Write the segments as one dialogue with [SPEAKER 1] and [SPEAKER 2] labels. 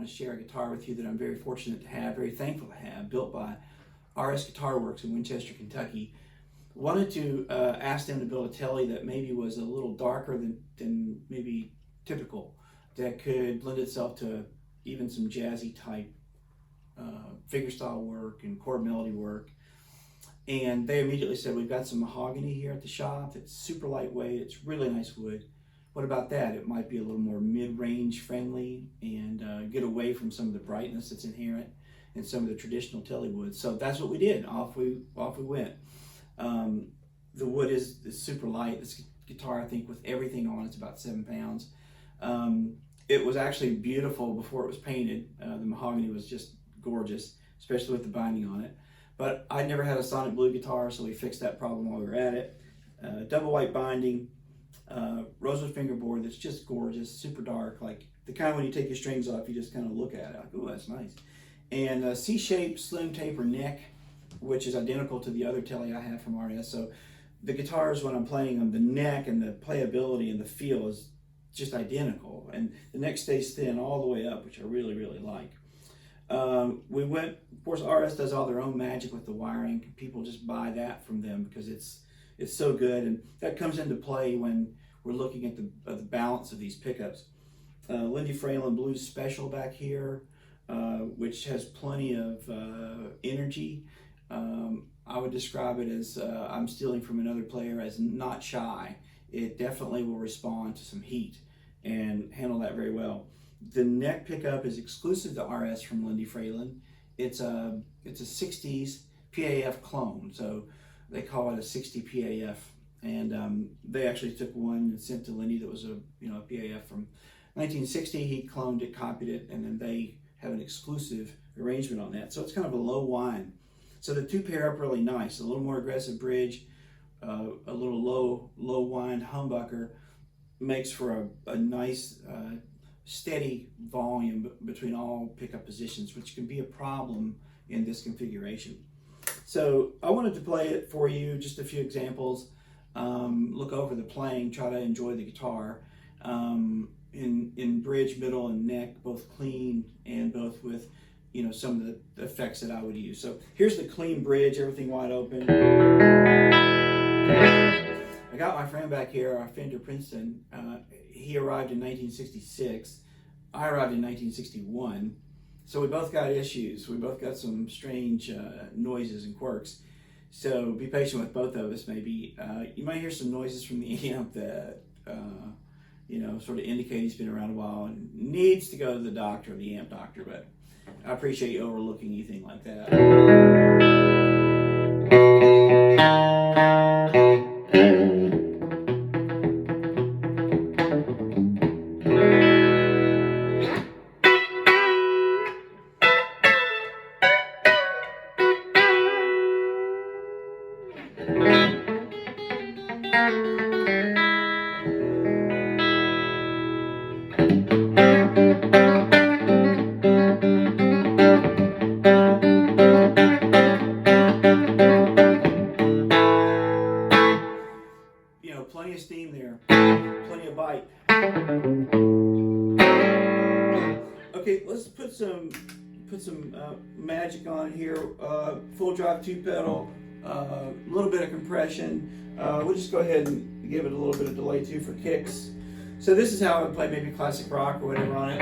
[SPEAKER 1] want to share a guitar with you that I'm very fortunate to have, very thankful to have, built by RS Guitarworks in Winchester, Kentucky. Wanted to ask them to build a telly that maybe was a little darker than maybe typical, that could lend itself to even some jazzy type fingerstyle work and chord melody work. And they immediately said, we've got some mahogany here at the shop that's super lightweight, it's really nice wood. What about that? It might be a little more mid-range friendly and get away from some of the brightness that's inherent in some of the traditional telly woods. So that's what we did. Off we went. The wood is super light. This guitar, I think, with everything on, it's about 7 pounds. It was actually beautiful before it was painted. The mahogany was just gorgeous, especially with the binding on it. But I'd never had a sonic blue guitar, so we fixed that problem while we were at it. Double white binding, rosewood fingerboard that's just gorgeous, super dark, like the kind when you take your strings off, you just kind of look at it, like, oh, that's nice. And C-shaped slim taper neck, which is identical to the other telly I have from RS. So the guitars, when I'm playing them, the neck and the playability and the feel is just identical. And the neck stays thin all the way up, which I really, really like. We went, of course, RS does all their own magic with the wiring. People just buy that from them because it's so good. And that comes into play when we're looking at the balance of these pickups. Lindy Fralin Blues Special back here, which has plenty of energy. I would describe it as, I'm stealing from another player, as not shy. It definitely will respond to some heat and handle that very well. The neck pickup is exclusive to RS from Lindy Fralin. It's a 60s PAF clone, so they call it a 60 PAF. And they actually took one and sent to Lindy that was a PAF from 1960. He cloned it, copied it, and then they have an exclusive arrangement on that. So it's kind of a low whine. So the two pair up really nice. A little more aggressive bridge, a little low whine humbucker makes for a nice steady volume between all pickup positions, which can be a problem in this configuration. So I wanted to play it for you, just a few examples. Look over the playing, try to enjoy the guitar. In bridge, middle, and neck, both clean and both with some of the effects that I would use. So here's the clean bridge, everything wide open. I got my friend back here, our Fender Princeton. He arrived in 1966. I arrived in 1961. So we both got issues. We both got some strange noises and quirks. So be patient with both of us. Maybe you might hear some noises from the amp that sort of indicate he's been around a while and needs to go to the doctor, the amp doctor. But I appreciate you overlooking anything like that. Plenty of steam there, plenty of bite. Okay, let's put some magic on here. Full drive 2-pedal, a little bit of compression. We'll just go ahead and give it a little bit of delay too for kicks. So this is how I would play maybe classic rock or whatever on it.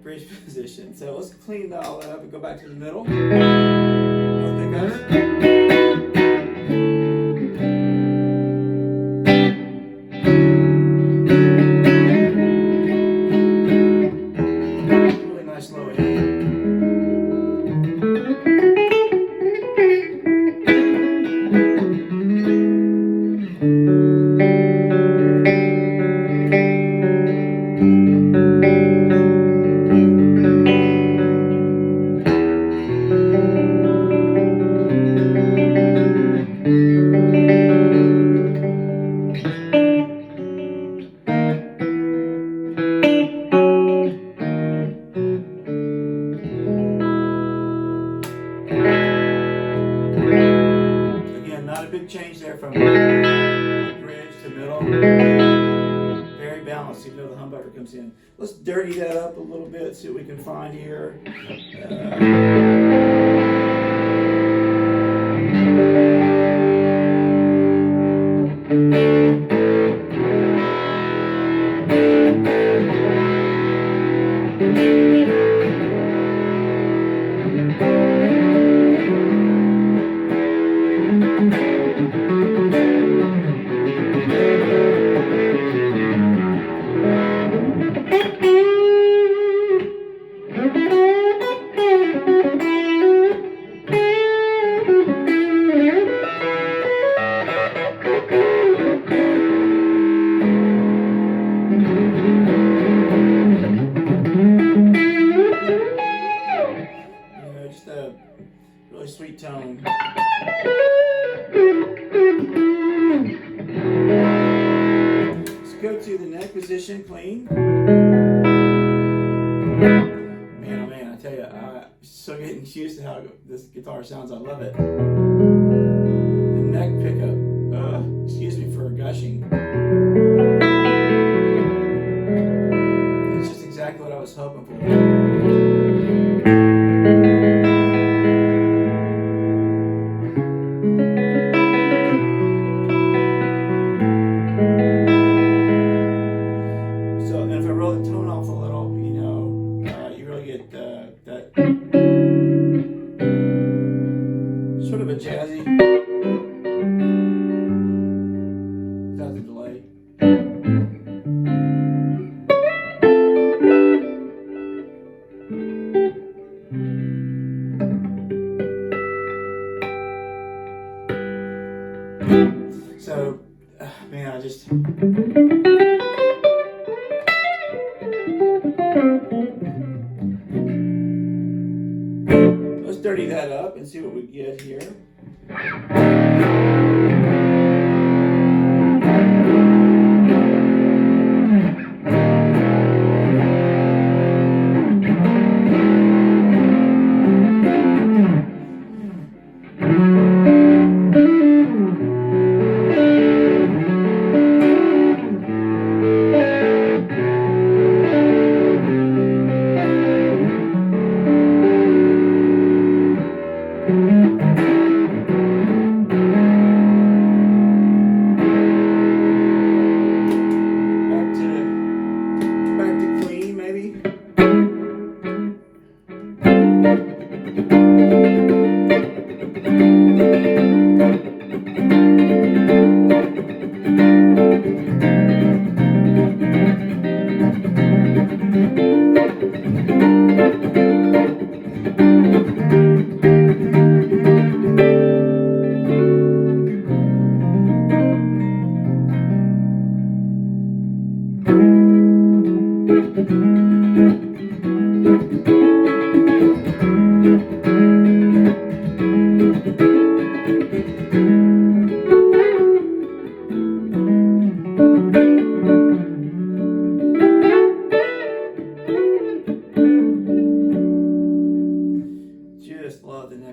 [SPEAKER 1] bridge position. So let's clean all that up and go back to the middle. Both pickups. Really nice low end. Again, not a big change there from bridge to middle. Very balanced, even though the humbucker comes in. Let's dirty that up a little bit, see what we can find here. Just a really sweet tone. Let's go to the neck position, clean. Man, oh man, I tell you, I'm so getting used to how this guitar sounds. I love it. The neck pickup, excuse me for gushing. It's just exactly what I was hoping for. Sort of a jazzy, without the delay. So, man, I just... Let's dirty that up and see what we get here.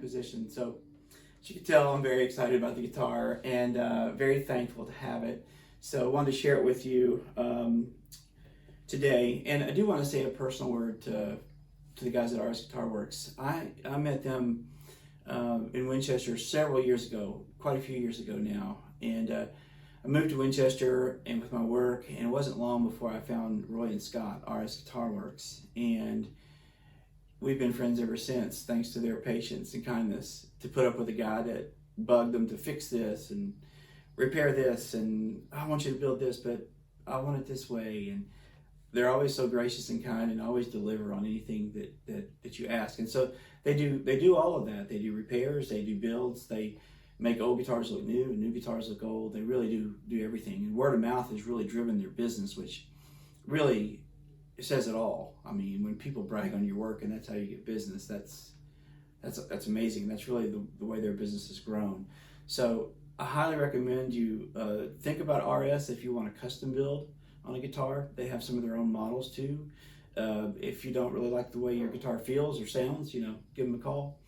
[SPEAKER 1] Position. So as you can tell, I'm very excited about the guitar and very thankful to have it. So I wanted to share it with you today. And I do want to say a personal word to the guys at RS Guitarworks. I met them in Winchester several years ago, quite a few years ago now. And I moved to Winchester and with my work, and it wasn't long before I found Roy and Scott, RS Guitarworks, and we've been friends ever since, thanks to their patience and kindness to put up with a guy that bugged them to fix this and repair this, and I want you to build this, but I want it this way. And they're always so gracious and kind, and always deliver on anything that you ask. And so they do all of that. They do repairs, they do builds, they make old guitars look new and new guitars look old. They really do everything. And word of mouth has really driven their business, which really says it all. I mean, when people brag on your work and that's how you get business, that's amazing. That's really the way their business has grown. So I highly recommend you think about RS if you want a custom build on a guitar. They have some of their own models too. If you don't really like the way your guitar feels or sounds, give them a call.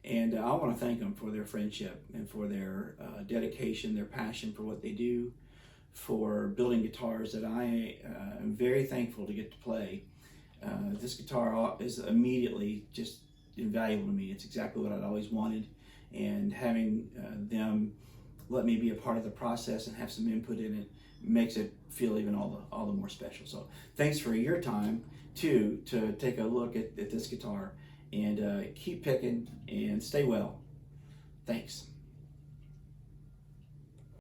[SPEAKER 1] And I want to thank them for their friendship and for their dedication, their passion for what they do, for building guitars that I am very thankful to get to play. This guitar is immediately just invaluable to me. It's exactly what I'd always wanted, and having them let me be a part of the process and have some input in it makes it feel even all the more special. So thanks for your time too to take a look at this guitar, and keep picking and stay well. Thanks.